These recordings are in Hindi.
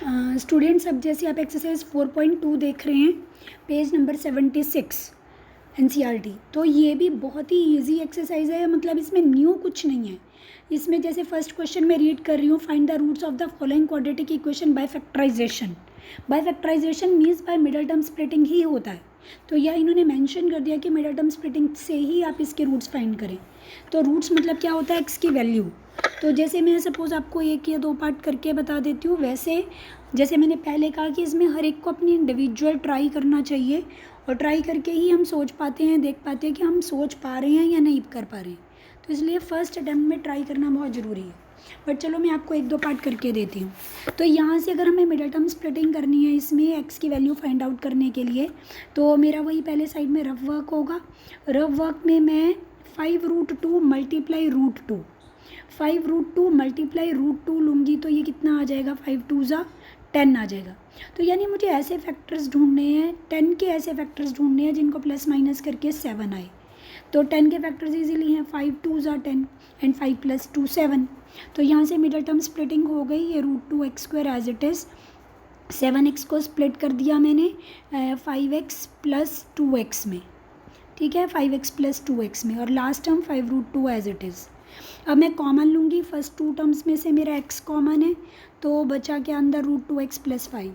स्टूडेंट्स, अब जैसे आप एक्सरसाइज 4.2 देख रहे हैं, पेज नंबर 76 एनसीईआरटी। तो ये भी बहुत ही इजी एक्सरसाइज है, मतलब इसमें न्यू कुछ नहीं है। इसमें जैसे फर्स्ट क्वेश्चन में रीड कर रही हूँ, find the roots of the following quadratic equation by factorisation. By factorisation means by middle term splitting ही होता है। तो यह इन्होंने मेंशन कर दिया कि मिडल टर्म स्प्लिटिंग से ही आप इसके रूट्स फाइंड करें। तो रूट्स मतलब क्या होता है, एक्स की वैल्यू। तो जैसे मैं सपोज़ आपको एक या दो पार्ट करके बता देती हूँ, वैसे जैसे मैंने पहले कहा कि इसमें हर एक को अपनी इंडिविजुअल ट्राई करना चाहिए, और ट्राई करके ही हम सोच पाते हैं, देख पाते हैं कि हम सोच पा रहे हैं या नहीं कर पा रहे हैं। तो इसलिए फ़र्स्ट अटैम्प्ट में ट्राई करना बहुत ज़रूरी है। बट चलो मैं आपको एक दो पार्ट करके देती हूँ। तो यहाँ से अगर हमें मिडल टर्म स्प्लिटिंग करनी है इसमें एक्स की वैल्यू फाइंड आउट करने के लिए, तो मेरा वही पहले साइड में रफ वर्क होगा। रफ वर्क में मैं 5√2 मल्टीप्लाई √2, 5√2 मल्टीप्लाई √2 लूँगी, तो ये कितना आ जाएगा, 5 2 ज़ा 10 आ जाएगा। तो यानी मुझे ऐसे फैक्टर्स ढूंढने हैं, 10 के ऐसे फैक्टर्स ढूंढने हैं जिनको प्लस माइनस करके 7 आए। तो 10 के फैक्टर्स इजीली हैं, 5 2 ज़ा 10 एंड 5 + 2 7। तो यहाँ से मिडल टर्म स्प्लिटिंग हो गई, ये √2x² as it is. 7x को स्प्लिट कर दिया मैंने 5x + 2x में, ठीक है, 5x + 2x में, और last term 5√2 as it is. अब मैं कॉमन लूँगी, फर्स्ट टू टर्म्स में से मेरा x कॉमन है, तो बचा के अंदर √2x + 5।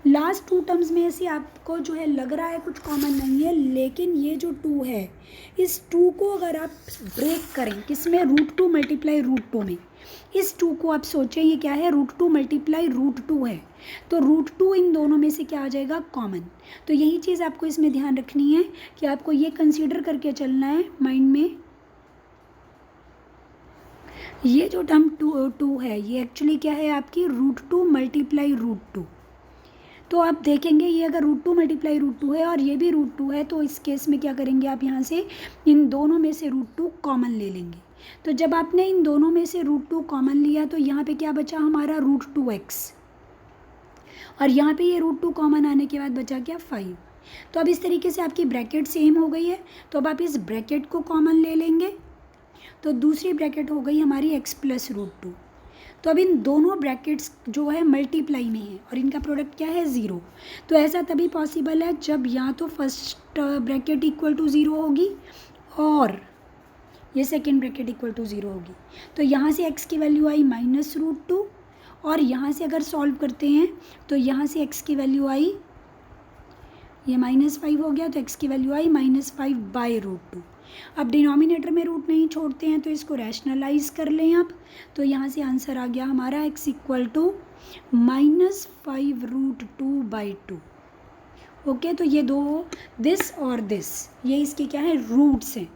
लास्ट टू टर्म्स में से आपको जो है लग रहा है कुछ कॉमन नहीं है, लेकिन ये जो 2 है, इस 2 को अगर आप ब्रेक करें किसमें, √2 मल्टीप्लाई √2 में, इस 2 को आप सोचें ये क्या है, √2 मल्टीप्लाई √2 है। तो √2 इन दोनों में से क्या आ जाएगा, कॉमन। तो यही चीज़ आपको इसमें ध्यान रखनी है कि आपको ये कंसीडर करके चलना है माइंड में। ये जो टर्म 2 है, ये एक्चुअली क्या है आपकी, √2 मल्टीप्लाई √2। तो आप देखेंगे ये अगर √2 मल्टीप्लाई √2 है और ये भी √2 है, तो इस केस में क्या करेंगे आप, यहाँ से इन दोनों में से √2 कॉमन ले लेंगे। तो जब आपने इन दोनों में से √2 कॉमन लिया, तो यहाँ पे क्या बचा हमारा, √2x, और यहाँ पे ये √2 कॉमन आने के बाद बचा क्या, 5। तो अब इस तरीके से आपकी ब्रैकेट सेम हो गई है। तो अब आप इस ब्रैकेट को कॉमन ले लेंगे, तो दूसरी ब्रैकेट हो गई हमारी x + √2। तो अब इन दोनों ब्रैकेट्स जो है मल्टीप्लाई में है और इनका प्रोडक्ट क्या है, 0। तो ऐसा तभी पॉसिबल है जब या तो फर्स्ट ब्रैकेट इक्वल टू 0 होगी और ये सेकेंड ब्रैकेट इक्वल टू 0 होगी। तो यहाँ से x की वैल्यू आई -√2, और यहाँ से अगर सॉल्व करते हैं तो यहाँ से x की वैल्यू आई, ये -5 हो गया, तो x की वैल्यू आई -5/√2। अब डिनोमिनेटर में रूट नहीं छोड़ते हैं, तो इसको रैशनलाइज कर लें आप। तो यहाँ से आंसर आ गया हमारा x = -5√2/2। ओके, तो ये दो, दिस और दिस, ये इसके क्या है, रूट्स हैं।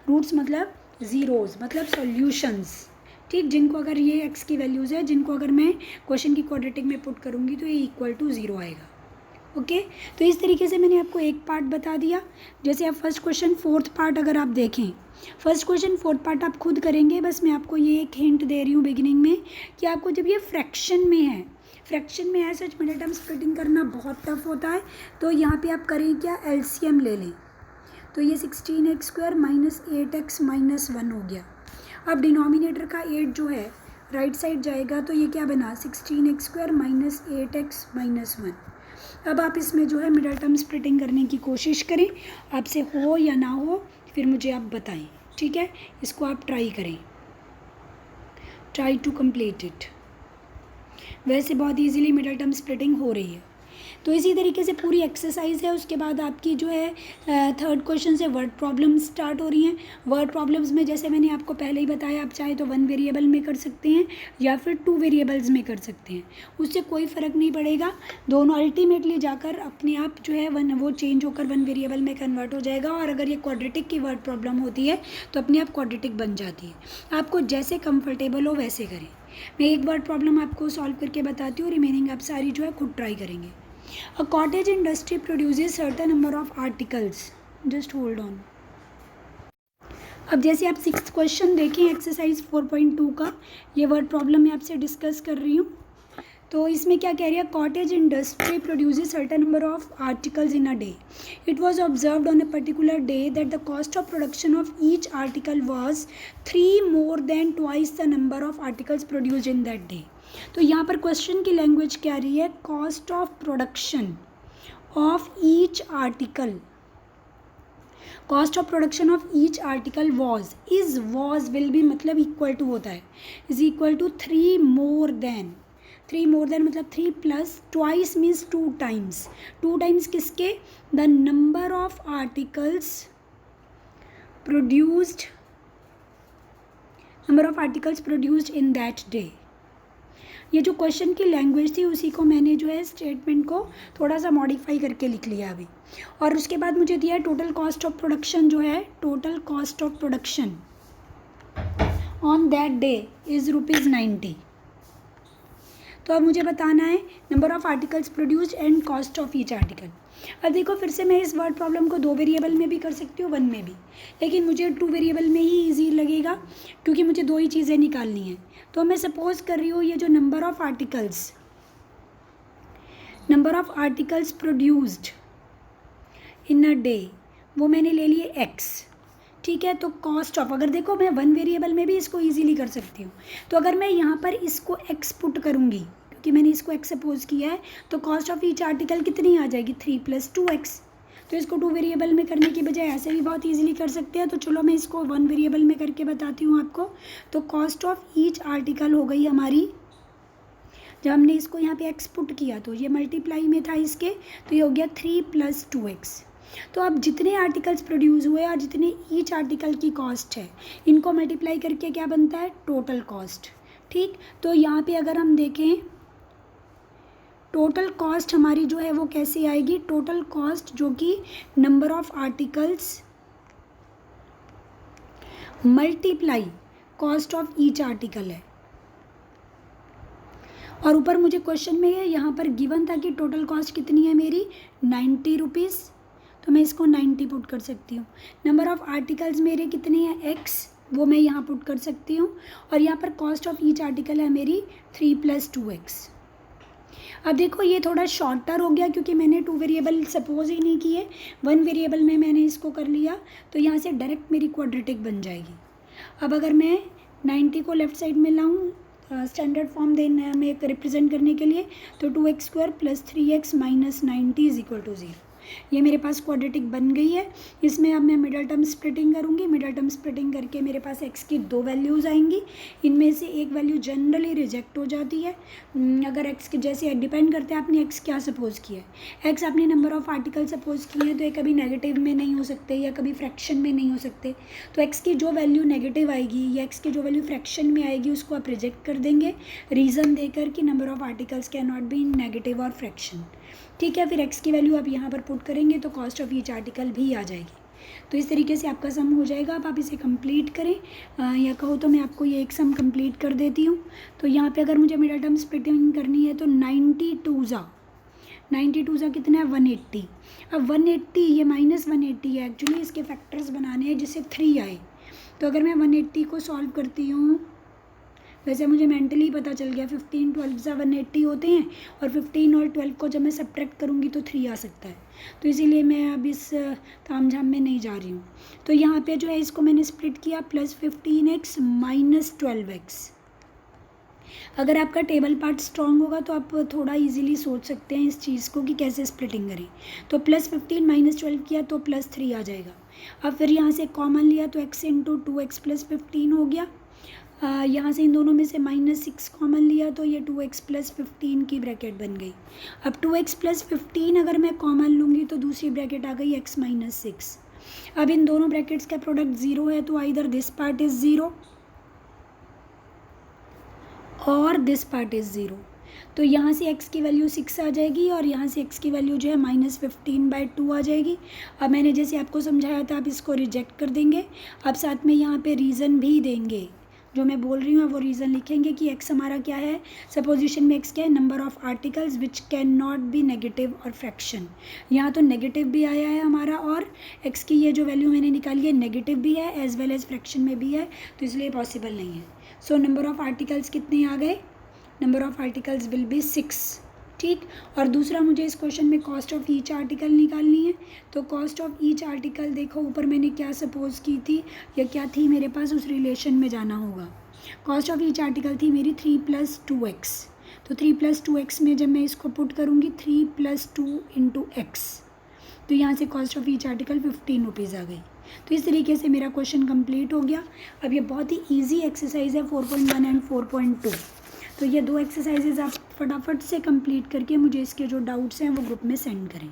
रूट्स मतलब ज़ीरोज़, मतलब सॉल्यूशंस, ठीक, जिनको अगर ये x की वैल्यूज़ है, जिनको अगर मैं क्वेश्चन की क्वाड्रेटिक में पुट करूँगी तो ये = 0 आएगा। ओके, तो इस तरीके से मैंने आपको एक पार्ट बता दिया। जैसे आप फर्स्ट क्वेश्चन फोर्थ पार्ट अगर आप देखें, फर्स्ट क्वेश्चन फोर्थ पार्ट आप खुद करेंगे, बस मैं आपको ये एक हिंट दे रही हूँ बिगिनिंग में कि आपको जब ये फ्रैक्शन में है, फ्रैक्शन में है, सच मिडल टर्म स्प्लिटिंग करना बहुत टफ होता है। तो यहाँ पे आप करें क्या, एलसीएम ले लें। तो ये 16x² - 8x - 1 हो गया। अब डिनोमिनेटर का 8 जो है राइट साइड जाएगा, तो ये क्या बना, 16x² - 8x - 1। अब आप इसमें जो है मिडल टर्म स्प्लिटिंग करने की कोशिश करें, आपसे हो या ना हो फिर मुझे आप बताएं, ठीक है। इसको आप ट्राई करें, ट्राई टू कंप्लीट इट। वैसे बहुत इजीली मिडल टर्म स्प्लिटिंग हो रही है। तो इसी तरीके से पूरी एक्सरसाइज है। उसके बाद आपकी जो है थर्ड क्वेश्चन से वर्ड प्रॉब्लम स्टार्ट हो रही हैं। वर्ड प्रॉब्लम्स में जैसे मैंने आपको पहले ही बताया, आप चाहे तो 1 वेरिएबल में कर सकते हैं या फिर 2 वेरिएबल्स में कर सकते हैं, उससे कोई फ़र्क नहीं पड़ेगा। दोनों अल्टीमेटली जाकर अपने आप जो है वो चेंज होकर 1 वेरिएबल में कन्वर्ट हो जाएगा। और अगर ये क्वाड्रेटिक की वर्ड प्रॉब्लम होती है तो अपने आप क्वाड्रेटिक बन जाती है। आपको जैसे कंफर्टेबल हो वैसे करें। मैं एक वर्ड प्रॉब्लम आपको सॉल्व करके बताती हूँ, रिमेनिंग आप सारी जो है खुद ट्राई करेंगे। A cottage industry produces certain number of articles. Just hold on. अब जैसे आप 6th क्वेश्चन देखें एक्सरसाइज 4.2 का, ये वर्ड प्रॉब्लम मैं आपसे डिस्कस कर रही हूँ। तो इसमें क्या कह रही है, cottage industry produces certain number of articles in a day. It was observed on a particular day that the cost of production of each article was 3 more than twice the number of articles produced in that day. तो यहाँ पर क्वेश्चन की लैंग्वेज क्या आ रही है, cost of production of each article, cost of production of each article was, is was will be मतलब इक्वल टू होता है, is equal to 3 more than, 3 more than मतलब 3 plus, twice means 2 times, 2 times किसके, the number of articles produced, number of articles produced in that day. ये जो क्वेश्चन की लैंग्वेज थी उसी को मैंने जो है स्टेटमेंट को थोड़ा सा मॉडिफाई करके लिख लिया अभी। और उसके बाद मुझे दिया है टोटल कॉस्ट ऑफ प्रोडक्शन, जो है total cost of production on that day is ₹90। तो अब मुझे बताना है number of articles produced and cost of each article. अब देखो फिर से मैं इस वर्ड प्रॉब्लम को 2 वेरिएबल में भी कर सकती हूँ, 1 में भी, लेकिन मुझे 2 वेरिएबल में ही इजी लगेगा क्योंकि मुझे 2 ही चीज़ें निकालनी हैं। तो मैं सपोज कर रही हूँ ये जो number of articles produced in a day, वो मैंने ले लिए x, ठीक है। तो कॉस्ट ऑफ, अगर देखो मैं 1 वेरिएबल में भी इसको इजीली कर सकती हूँ, तो अगर मैं यहाँ पर इसको x पुट करूँगी क्योंकि मैंने इसको x सपोज किया है, तो कॉस्ट ऑफ ईच आर्टिकल कितनी आ जाएगी, 3 + 2x। तो इसको 2 वेरिएबल में करने की बजाय ऐसे भी बहुत इजीली कर सकते हैं। तो चलो मैं इसको 1 वेरिएबल में करके बताती हूँ आपको। तो कॉस्ट ऑफ ईच आर्टिकल हो गई हमारी, जब हमने इसको यहाँ पे x पुट किया तो ये मल्टीप्लाई में था इसके, तो ये हो गया 3 + 2x। तो अब जितने आर्टिकल्स प्रोड्यूस हुए और जितने ईच आर्टिकल की कॉस्ट है, इनको मल्टीप्लाई करके क्या बनता है, टोटल कॉस्ट, ठीक। तो यहाँ पे अगर हम देखें टोटल कॉस्ट हमारी जो है वो कैसे आएगी, टोटल कॉस्ट जो कि number of articles multiply cost of each article है। और ऊपर मुझे क्वेश्चन में यहाँ पर गिवन था कि टोटल कॉस्ट कितनी है मेरी, 90 रुपीज़, तो मैं इसको 90 पुट कर सकती हूँ। नंबर ऑफ आर्टिकल्स मेरे कितने हैं, x, वो मैं यहाँ पुट कर सकती हूँ। और यहाँ पर कॉस्ट ऑफ ईच आर्टिकल है मेरी 3 + 2x। अब देखो ये थोड़ा शॉर्टर हो गया क्योंकि मैंने 2 वेरिएबल सपोज ही नहीं किए, 1 वेरिएबल में मैंने इसको कर लिया, तो यहाँ से डायरेक्ट मेरी क्वाड्रेटिक बन जाएगी। अब अगर मैं 90 को लेफ़्ट साइड में लाऊँ स्टैंडर्ड फॉर्म देने में रिप्रेजेंट करने के लिए, तो 2x² + 3x - 90 = 0। ये मेरे पास क्वाड्रेटिक बन गई है। इसमें अब मैं मिडल टर्म स्प्लिटिंग करूँगी, मिडल टर्म स्प्लिटिंग करके मेरे पास x की 2 वैल्यूज़ आएंगी, इनमें से एक वैल्यू जनरली रिजेक्ट हो जाती है। अगर x के जैसे डिपेंड करते हैं आपने x क्या सपोज़ किया है, x आपने नंबर ऑफ आर्टिकल सपोज़ किए हैं, तो ये कभी नेगेटिव में नहीं हो सकते या कभी फ्रैक्शन में नहीं हो सकते। तो x की जो वैल्यू नेगेटिव आएगी या x की जो वैल्यू फ्रैक्शन में आएगी उसको आप रिजेक्ट कर देंगे, रीज़न देकर कि number of articles can not be in negative और फ्रैक्शन, ठीक है। फिर x की वैल्यू आप यहाँ पर पुट करेंगे तो कॉस्ट ऑफ ईच आर्टिकल भी आ जाएगी। तो इस तरीके से आपका सम हो जाएगा। अब आप इसे कंप्लीट करें, या कहो तो मैं आपको ये एक सम कंप्लीट कर देती हूँ। तो यहाँ पे अगर मुझे मिडल टर्म स्प्लिटिंग करनी है तो 92 कितना है, 180। अब 180 ये -180 है, एक्चुअली इसके फैक्टर्स बनाने हैं जिससे 3 आए। तो अगर मैं 180 को सॉल्व करती हूँ, वैसे मुझे मेंटली पता चल गया 15 12 से 180 होते हैं, और 15 और 12 को जब मैं सब्ट्रैक्ट करूँगी तो 3 आ सकता है। तो इसीलिए मैं अब इस तामझाम में नहीं जा रही हूँ। तो यहाँ पे जो है इसको मैंने स्प्लिट किया, +15x - 12x। अगर आपका टेबल पार्ट स्ट्रॉन्ग होगा तो आप थोड़ा इजीली सोच सकते हैं इस चीज़ को कि कैसे स्प्लिटिंग करें। तो +15 - 12 किया तो +3 आ जाएगा। अब फिर यहाँ से कॉमन लिया तो x × 2x + 15 हो गया। यहाँ से इन दोनों में से -6 कॉमन लिया तो ये 2x + 15 की ब्रैकेट बन गई। अब 2x + 15 अगर मैं कॉमन लूँगी तो दूसरी ब्रैकेट आ गई x - 6। अब इन दोनों ब्रैकेट्स का प्रोडक्ट 0 है, तो आइदर दिस पार्ट इज़ 0 और दिस पार्ट इज़ 0। तो यहाँ से x की वैल्यू 6 आ जाएगी और यहाँ से x की वैल्यू जो है -15/2 आ जाएगी। अब मैंने जैसे आपको समझाया था आप इसको रिजेक्ट कर देंगे। अब साथ में यहाँ पे रीज़न भी देंगे, जो मैं बोल रही हूँ वो रीज़न लिखेंगे कि x हमारा क्या है, सपोजिशन में x क्या है, number of articles which can not be negative और फ्रैक्शन। यहाँ तो नेगेटिव भी आया है हमारा, और x की ये जो वैल्यू मैंने निकाली है नेगेटिव भी है एज वेल एज फ्रैक्शन में भी है, तो इसलिए पॉसिबल नहीं है। सो नंबर ऑफ आर्टिकल्स कितने आ गए, number of articles will be 6, ठीक। और दूसरा मुझे इस क्वेश्चन में कॉस्ट ऑफ ईच आर्टिकल निकालनी है। तो कॉस्ट ऑफ ईच आर्टिकल देखो ऊपर मैंने क्या सपोज की थी या क्या थी मेरे पास, उस रिलेशन में जाना होगा। कॉस्ट ऑफ ईच आर्टिकल थी मेरी 3+2x, तो 3+2x में जब मैं इसको पुट करूँगी 3+2 इंटू x, तो यहाँ से cost of each article 15 rupees आ गई। तो इस तरीके से मेरा क्वेश्चन कंप्लीट हो गया। अब ये बहुत ही इजी एक्सरसाइज है 4.1 एंड 4.2। तो ये 2 एक्सरसाइजेज आप फटाफट से कंप्लीट करके मुझे इसके जो डाउट्स हैं वो ग्रुप में सेंड करें।